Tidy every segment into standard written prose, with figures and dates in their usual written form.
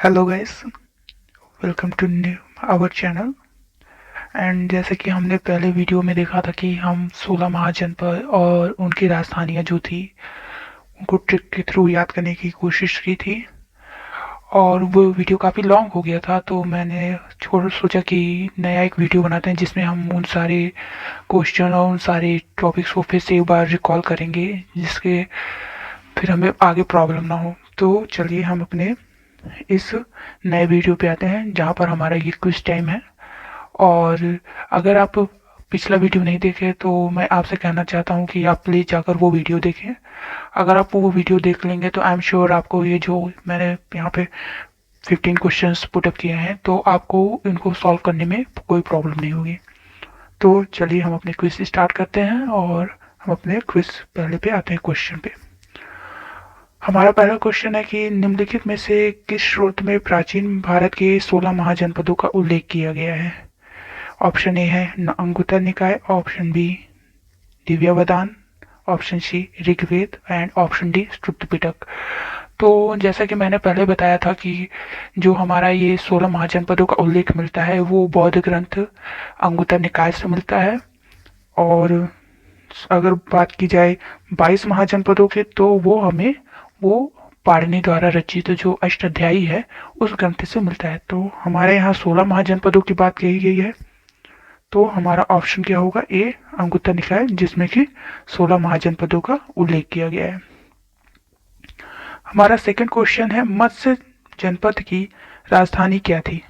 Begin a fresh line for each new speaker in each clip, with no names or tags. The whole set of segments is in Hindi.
Hello guys, welcome to our channel. And जैसे कि हमने पहले वीडियो में देखा था कि हम 16 महाजनपद और उनकी राजधानियां जो थी उनको ट्रिक के थ्रू याद करने की कोशिश की थी। और वो वीडियो काफ़ी लॉन्ग हो गया था, तो मैंने छोड़ सोचा कि नया एक वीडियो बनाते हैं जिसमें हम उन सारे क्वेश्चन और उन सारे टॉपिक्स को फिर से एक बार रिकॉल करेंगे, जिसके फिर हमें आगे प्रॉब्लम ना हो। तो चलिए हम अपने इस नए वीडियो पे आते हैं जहाँ पर हमारा ये क्विज टाइम है। और अगर आप पिछला वीडियो नहीं देखे तो मैं आपसे कहना चाहता हूँ कि आप प्लीज़ जाकर वो वीडियो देखें। अगर आप वो वीडियो देख लेंगे तो आई एम श्योर आपको ये जो मैंने यहाँ पे 15 क्वेश्चंस पुटअप किए हैं तो आपको इनको सॉल्व करने में कोई प्रॉब्लम नहीं होगी। तो चलिए हम अपने क्विज स्टार्ट करते हैं और हम अपने क्विज पहले पे आते हैं क्वेश्चन पे। हमारा पहला क्वेश्चन है कि निम्नलिखित में से किस स्रोत में प्राचीन भारत के 16 महाजनपदों का उल्लेख किया गया है। ऑप्शन ए है Anguttara Nikaya, option B Divyavadana, option C Rigveda and option D Shruta Pitaka. तो जैसा कि मैंने पहले बताया था कि जो हमारा ये 16 महाजनपदों का उल्लेख मिलता है वो बौद्ध ग्रंथ अंगुत्तर निकाय से मिलता है। और अगर बात की जाए 22 महाजनपदों के तो वो पाणिनि द्वारा रचित जो अष्टाध्यायी है उस ग्रंथ से मिलता है। तो हमारे यहाँ 16 महाजनपदों की बात कही गई है, तो हमारा ऑप्शन क्या होगा, ए अंगुत्तर निकाय, जिसमें कि 16 महाजनपदों का उल्लेख किया गया है। हमारा सेकंड क्वेश्चन है मत्स्य जनपद की राजधानी क्या थी।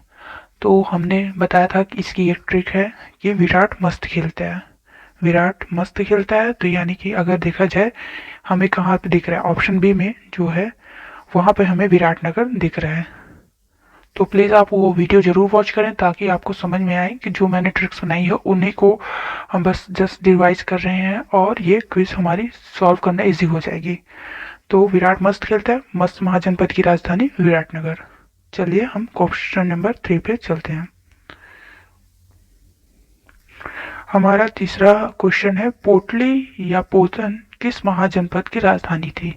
तो हमने बताया था कि इसकी एक ट्रिक है कि विराट मस्त खेलता है। विराट मस्त खेलता है तो यानी कि अगर देखा जाए हमें कहाँ पे दिख रहा है, ऑप्शन बी में जो है वहां पे हमें विराटनगर दिख रहा है। तो प्लीज़ आप वो वीडियो जरूर वॉच करें ताकि आपको समझ में आए कि जो मैंने ट्रिक्स बनाई है उन्हीं को हम बस जस्ट रिवाइज कर रहे हैं और ये क्विज हमारी सॉल्व करना इजी हो जाएगी। तो विराट मस्त खेलता है, मस्त महाजनपद की राजधानी विराटनगर। चलिए हम क्वेश्चन नंबर 3 पे चलते हैं। हमारा तीसरा क्वेश्चन है पोटली या पोतन किस महाजनपद की राजधानी थी।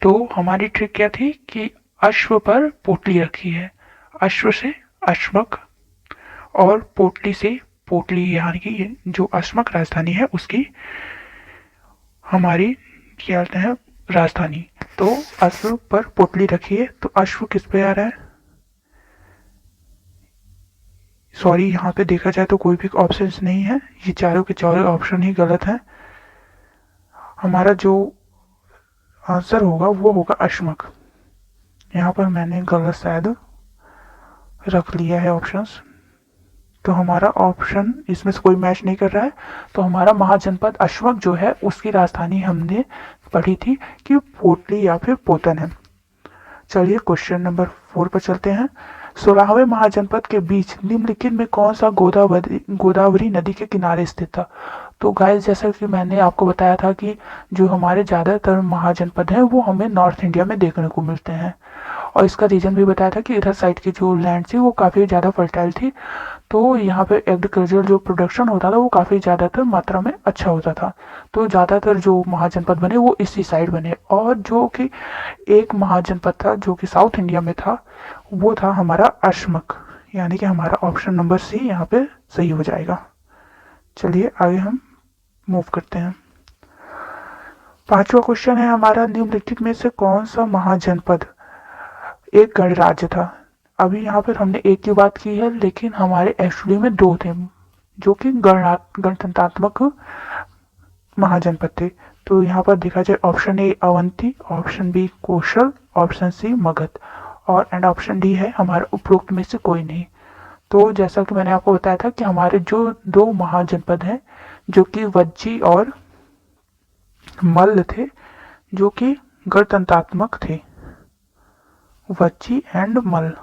तो हमारी ट्रिक क्या थी कि अश्व पर पोटली रखी है, अश्व से अश्वक और पोटली से पोटली, यानी कि जो अश्वक राजधानी है उसकी हमारी क्या कहते हैं राजधानी। तो अश्व पर पोटली रखी है, तो अश्व किस पे आ रहा है, सॉरी यहाँ पे देखा जाए तो कोई भी ऑप्शन नहीं है, ये चारों के चारों ऑप्शन ही गलत है। हमारा जो आंसर होगा वो होगा अश्वक। यहाँ पर मैंने गलत शायद रख लिया है ऑप्शंस, तो हमारा ऑप्शन इसमें से कोई मैच नहीं कर रहा है। तो हमारा महाजनपद अश्वक जो है उसकी राजधानी हमने पढ़ी थी कि पोटली या फिर पोतन है। चलिए क्वेश्चन नंबर 4 पर चलते हैं। 16वें महाजनपद के बीच निम्नलिखित में कौन सा गोदावरी नदी के किनारे स्थित था। तो गाइस जैसा कि मैंने आपको बताया था कि जो हमारे ज़्यादातर महाजनपद हैं वो हमें नॉर्थ इंडिया में देखने को मिलते हैं, और इसका रीज़न भी बताया था कि इधर साइड की जो लैंड थी वो काफ़ी ज़्यादा फर्टाइल थी, तो यहाँ पे एग्रीकल्चर जो प्रोडक्शन होता था वो काफ़ी ज़्यादातर मात्रा में अच्छा होता था। तो ज़्यादातर जो महाजनपद बने वो इसी साइड बने, और जो कि एक महाजनपद था जो कि साउथ इंडिया में था वो था हमारा अश्वक, यानी कि हमारा ऑप्शन नंबर सी यहाँ पे सही हो जाएगा। चलिए आगे हम मूव करते हैं। पांचवा क्वेश्चन है हमारा निम्नलिखित में से कौन सा महाजनपद एक गणराज्य था। अभी यहाँ पर हमने एक की बात की है लेकिन हमारे एक्चुअली में दो थे जो कि गणतंत्रात्मक महाजनपद थे। तो यहाँ पर देखा जाए option A Avanti, option B Kaushal, option C Magadh और एंड ऑप्शन डी है हमारा उपरोक्त में से कोई नहीं। तो जैसा कि मैंने आपको बताया था कि हमारे जो दो महाजनपद हैं जो कि वज्जी और मल्ल थे, जो कि गणतंत्रात्मक थे, वज्जी एंड मल्ल।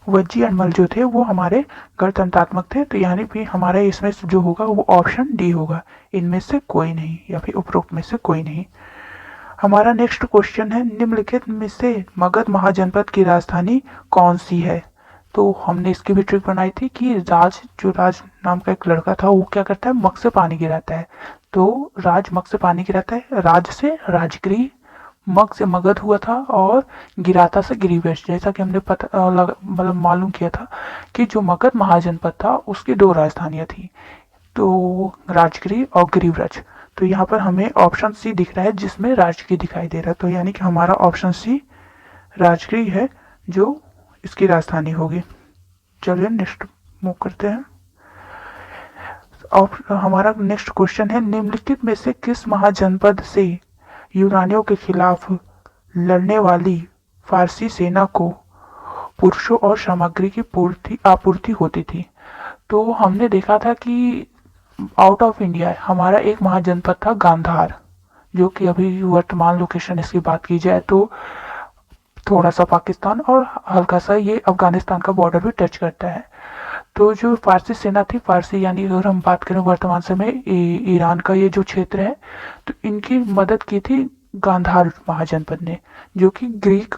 वज्जी एंड मल्ल जो थे वो हमारे गणतंत्रात्मक थे, तो यानी कि हमारा इसमें जो होगा वो ऑप्शन डी होगा, इनमें से कोई नहीं या फिर उपरोक्त में से कोई नहीं। हमारा नेक्स्ट क्वेश्चन है निम्नलिखित में से मगध महाजनपद की राजधानी कौन सी है। तो हमने इसकी भी ट्रिक बनाई थी कि राज नाम का एक लड़का था, वो क्या करता है, मग से पानी गिराता है। तो राज मग से पानी गिराता है, राज से राजगिरी, मग से मगध हुआ था, और गिराता से गिरिव्रज। जैसा कि हमने मतलब मालूम किया था कि जो मगध महाजनपद था उसकी दो राजधानियां थी, तो राजगिरी और गिरिव्रज। तो यहाँ पर हमें ऑप्शन सी दिख रहा है जिसमें राजगिरी दिखाई दे रहा है, तो यानी कि हमारा ऑप्शन सी राजगिरी है जो इसकी राजधानी होगी। चलिए नेक्स्ट मूव करते हैं। और हमारा नेक्स्ट क्वेश्चन है, निम्नलिखित में से किस महाजनपद से यूनानियों के खिलाफ लड़ने वाली फारसी सेना को पुरुषों और सामग्री की आपूर्ति होती थी? तो हमने देखा था कि आउट ऑफ इंडिया हमारा एक महाजनपद था गांधार, जो कि अभी वर्तमान लोकेशन इसकी बात की जाए तो थोड़ा सा पाकिस्तान और हल्का सा ये अफगानिस्तान का बॉर्डर भी टच करता है। तो जो फारसी सेना थी, फारसी यानी अगर हम बात करें वर्तमान समय ईरान का ये जो क्षेत्र है, तो इनकी मदद की थी गांधार महाजनपद ने, जो कि ग्रीक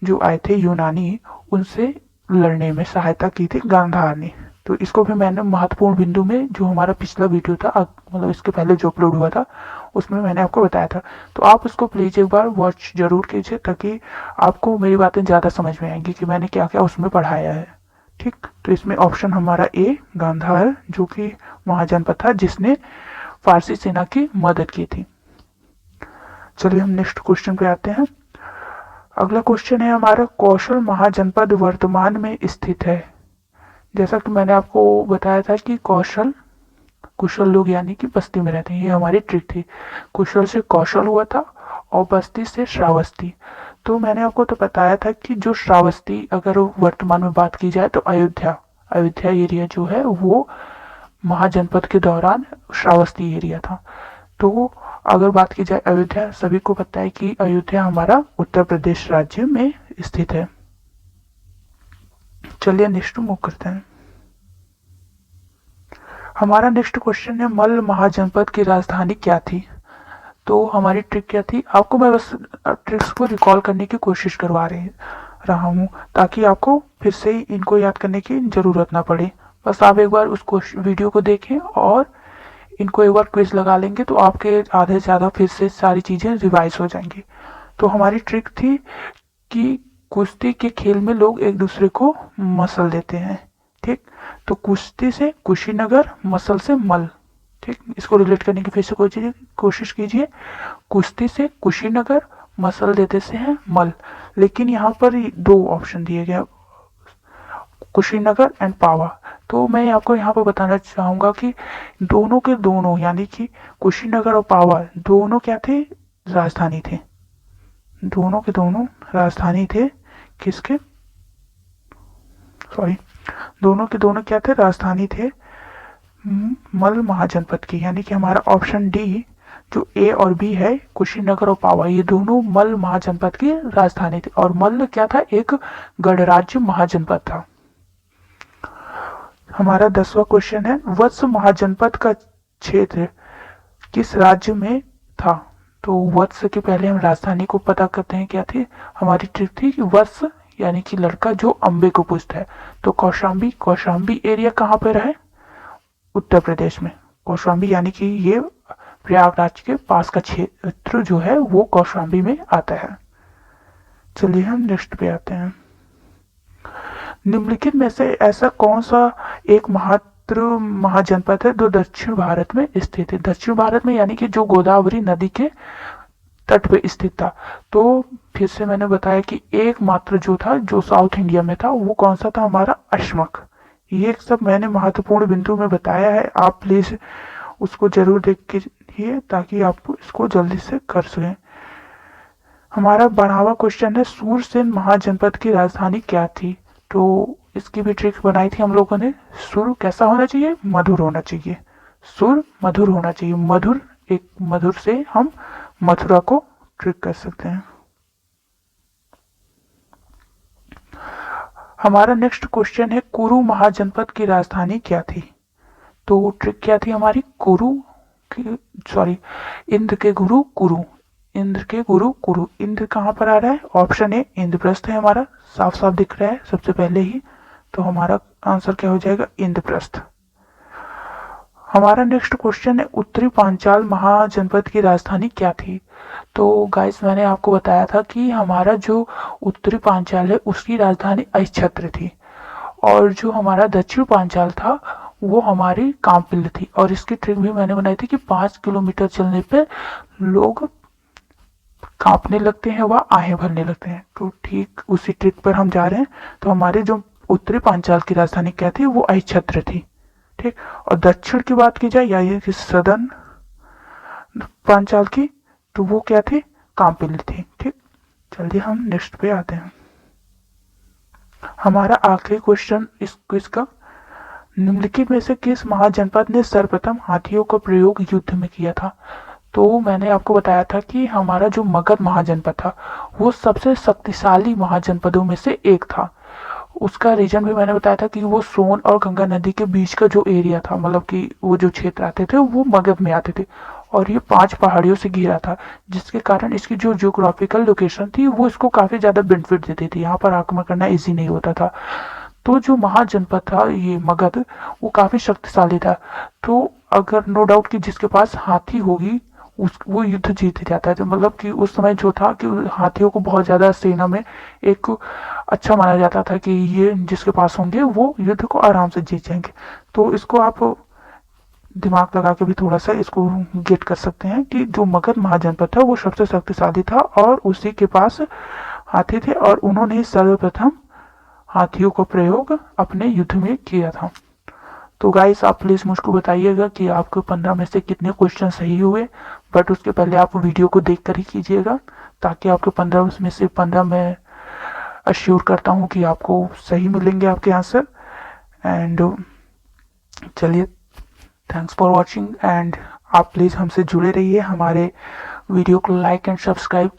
जो आए थे यूनानी, उनसे लड़ने में सहायता की थी गांधार ने। तो इसको भी मैंने महत्वपूर्ण बिंदु में, जो हमारा पिछला वीडियो था मतलब इसके पहले जो अपलोड हुआ था, उसमें मैंने आपको बताया था। तो आप उसको प्लीज एक बार वॉच जरूर कीजिए, ताकि आपको मेरी बातें ज्यादा समझ में आएंगी कि मैंने क्या क्या उसमें पढ़ाया है। ठीक, तो इसमें ऑप्शन हमारा ए गांधार, जो कि महाजनपद था जिसने फारसी सेना की मदद की थी। चलिए हम नेक्स्ट क्वेश्चन पे आते हैं। अगला क्वेश्चन है हमारा, कौशल महाजनपद वर्तमान में स्थित है? जैसा कि मैंने आपको बताया था कि कुशल लोग यानी कि बस्ती में रहते हैं, ये हमारी ट्रिक थी। कुशल से कौशल हुआ था और बस्ती से श्रावस्ती। तो मैंने आपको तो बताया था कि जो श्रावस्ती अगर वर्तमान में बात की जाए तो अयोध्या एरिया जो है वो महाजनपद के दौरान श्रावस्ती एरिया था। तो अगर बात की जाए अयोध्या, सभी को पता है कि अयोध्या हमारा उत्तर प्रदेश राज्य में स्थित है। चलिए नेक्स्ट मूव करते हैं। हमारा नेक्स्ट क्वेश्चन है, मल्ल महाजनपद की राजधानी क्या थी? तो हमारी ट्रिक क्या थी, आपको मैं बस ट्रिक्स को रिकॉल करने की कोशिश करवा रहा हूँ, ताकि आपको फिर से इनको याद करने की जरूरत ना पड़े। बस आप एक बार उस वीडियो को देखें और इनको एक बार क्विज लगा लेंगे तो आपके आधे से ज़्यादा फिर से सारी चीज़ें रिवाइज हो जाएंगी। तो हमारी ट्रिक थी कि कुश्ती के खेल में लोग एक दूसरे को मसल देते हैं। ठीक, तो कुश्ती से कुशीनगर, मसल से मल। ठीक, इसको रिलेट करने की फिर से कोशिश कीजिए। कुश्ती से कुशीनगर, मसल देते से है मल। लेकिन यहाँ पर दो ऑप्शन दिए गए, कुशीनगर एंड पावा। तो मैं आपको यहाँ पर बताना चाहूंगा कि दोनों के दोनों यानी कि कुशीनगर और पावा दोनों क्या थे, राजधानी थे। दोनों के दोनों राजधानी थे किसके, सॉरी, दोनों के दोनों क्या थे, राजधानी थे मल्ल महाजनपद की। यानी कि हमारा ऑप्शन डी जो ए और बी है, कुशीनगर और पावा, ये दोनों मल्ल महाजनपद की राजधानी थी। और मल्ल क्या था, एक गणराज्य महाजनपद था। हमारा 10वां क्वेश्चन है, वत्स महाजनपद का क्षेत्र किस राज्य में था? तो वत्स के पहले हम राजधानी को पता करते हैं क्या थी। हमारी ट्रिक थी कि वत्स यानी कि लड़का जो अम्बे को पूजता है। तो कौशाम्बी एरिया कहाँ पर है, उत्तर प्रदेश में। कौशाम्बी यानी कि ये प्रयागराज के पास का क्षेत्र जो है वो कौशाम्बी में आता है। चलिए हम नेक्स्ट पे आते हैं। निम्नलिखित में से ऐसा कौन सा एक महाजनपद है जो दक्षिण भारत में स्थित है? दक्षिण भारत में यानी कि जो गोदावरी नदी के तट पे स्थित था। तो फिर से मैंने बताया कि एकमात्र जो था जो साउथ इंडिया में था वो कौन सा था, हमारा अश्मक। ये सब मैंने महत्वपूर्ण बिंदु में बताया है, आप प्लीज उसको जरूर देखिए ताकि आप इसको जल्दी से कर सकें। हमारा 12वां क्वेश्चन है, सूरसेन महाजनपद की राजधानी क्या थी? तो इसकी भी ट्रिक बनाई थी हम लोगों ने। सुर कैसा होना चाहिए, मधुर होना चाहिए। सुर मधुर होना चाहिए, मधुर, एक मधुर से हम मथुरा को ट्रिक कर सकते हैं। हमारा नेक्स्ट क्वेश्चन है, कुरु महाजनपद की राजधानी क्या थी? तो ट्रिक क्या थी हमारी, इंद्र के गुरु कुरु, इंद्र के गुरु कुरु। इंद्र कहाँ पर आ रहा है, ऑप्शन ए इंद्रप्रस्थ है हमारा, साफ साफ दिख रहा है सबसे पहले ही। तो हमारा आंसर क्या हो जाएगा, इंद्रप्रस्थ। हमारा नेक्स्ट क्वेश्चन है, उत्तरी पांचाल महाजनपद की राजधानी क्या थी। तो गाइस मैंने आपको बताया था कि हमारा जो उत्तरी पांचाल है उसकी राजधानी अहिच्छत्र थी, और जो हमारा दक्षिण पांचाल था वो हमारी कांपिल्य थी। और इसकी ट्रिक भी मैंने बनाई थी कि 5 किलोमीटर चलने पे लोग कांपने लगते हैं व आहें भरने लगते हैं। तो ठीक उसी ट्रिक पर हम जा रहे हैं। तो हमारे जो उत्तरी पांचाल की राजधानी क्या थी, वो अहिच्छत्र थी। ठीक, और दक्षिण की बात की जाए या कि सदन पांचाल की, तो वो क्या थी, कांपिल्य थी। ठीक, चलिए हम नेक्स्ट पे आते हैं। हमारा आखिरी क्वेश्चन इस क्विज का, निम्नलिखित में से किस महाजनपद ने सर्वप्रथम हाथियों का प्रयोग युद्ध में किया था। तो मैंने आपको बताया था कि हमारा जो मगध महाजनपद था वो सबसे शक्तिशाली महाजनपदों में से एक था। उसका रीजन भी मैंने बताया था कि वो सोन और गंगा नदी के बीच का जो एरिया था, मतलब कि वो जो क्षेत्र आते थे वो मगध में आते थे, और ये 5 पहाड़ियों से घिरा था, जिसके कारण इसकी जो जियोग्राफिकल लोकेशन थी वो इसको काफी ज्यादा बेनिफिट देती थी। यहाँ पर आक्रमण करना इजी नहीं होता था। तो जो महाजनपद था ये मगध, वो काफी शक्तिशाली था। तो अगर नो डाउट कि जिसके पास हाथी होगी उस वो युद्ध जीत जाता है। तो मतलब कि उस समय जो था कि हाथियों को बहुत ज्यादा सेना में एक अच्छा माना जाता था कि ये जिसके पास होंगे वो युद्ध को आराम से जीत जाएंगे। तो इसको आप दिमाग लगा के भी थोड़ा सा इसको गेट कर सकते हैं कि जो मगध महाजनपद था वो सबसे शक्तिशाली था और उसी के पास हाथी थे, और उन्होंने सर्वप्रथम हाथियों का प्रयोग अपने युद्ध में किया था। तो गाइस आप प्लीज मुझको बताइएगा कि आपको 15 में से कितने क्वेश्चन सही हुए, बट उसके पहले आप वीडियो को देख कर ही कीजिएगा, ताकि आपके 15 में से 15 मैं अश्योर करता हूँ कि आपको सही मिलेंगे आपके आंसर। एंड चलिए, थैंक्स फॉर वॉचिंग, एंड आप प्लीज़ हमसे जुड़े रहिए, हमारे वीडियो को लाइक एंड सब्सक्राइब